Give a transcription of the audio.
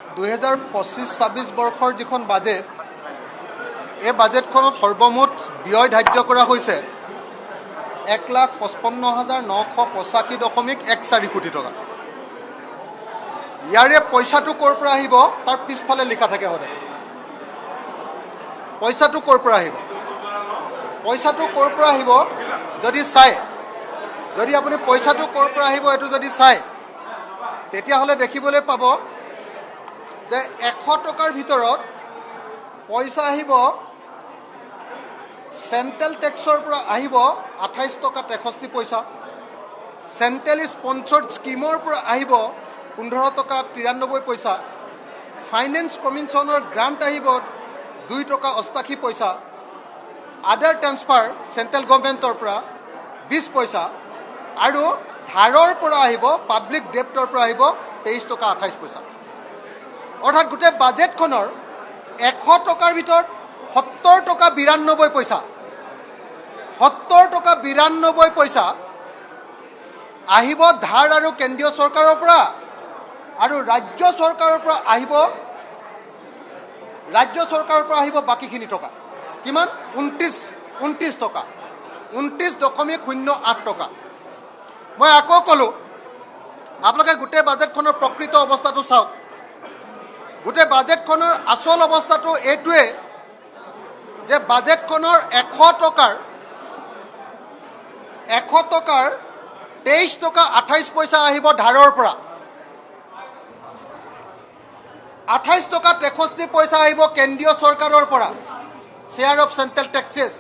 2025-26 বৰ্ষৰ যিখন বাজেট এই বাজেটখনত সৰ্বমুঠ ব্যয় ধাৰ্য কৰা হৈছে 1,55,985.14 কোটি টকা। ইয়াৰে পইচাটো ক'ৰ পৰা আহিব তাৰ পিছফালে লিখা থাকে সদায়। পইচাটো ক'ৰ পৰা আহিব, পইচাটো ক'ৰ পৰা আহিব যদি চাই, যদি আপুনি পইচাটো ক'ৰ পৰা আহিব এইটো যদি চাই, তেতিয়াহ'লে দেখিবলৈ পাব যে 100 টকাৰ ভিতৰত পইচা আহিব চেণ্ট্ৰেল টেক্সৰ পৰা আহিব 28 টকা 63 পইচা, চেণ্ট্ৰেল স্পন্সৰ্ড স্কিমৰ পৰা আহিব 15 টকা 93 পইচা, ফাইনেন্স কমিশ্যনৰ গ্ৰাণ্ট আহিব 2 টকা 88 পইচা, আদাৰ ট্ৰান্সফাৰ চেণ্ট্ৰেল গভৰ্ণমেণ্টৰ পৰা 20 পইচা আৰু ধাৰৰ পৰা আহিব পাব্লিক ডেপ্টৰ পৰা আহিব 23 টকা 28 পইচা। অৰ্থাৎ গোটেই বাজেটখনৰ 100 টকাৰ ভিতৰত 70 টকা 92 পইচা, 70 টকা 92 পইচা আহিব ধাৰ আৰু কেন্দ্ৰীয় চৰকাৰৰ পৰা, আৰু ৰাজ্য চৰকাৰৰ পৰা আহিব বাকীখিনি টকা। কিমান? 29 টকা, 29.08 টকা। মই আকৌ ক'লোঁ, আপোনালোকে গোটেই বাজেটখনৰ প্ৰকৃত অৱস্থাটো চাওক। গোটেই বাজেটখনৰ আচল অৱস্থাটো এইটোৱে যে বাজেটখনৰ 100 টকাৰ 23 টকা 28 পইচা আহিব ধাৰৰ পৰা, 28 টকা 63 পইচা আহিব কেন্দ্ৰীয় চৰকাৰৰ পৰা, শ্বেয়াৰ অফ চেণ্ট্ৰেল টেক্সেছ।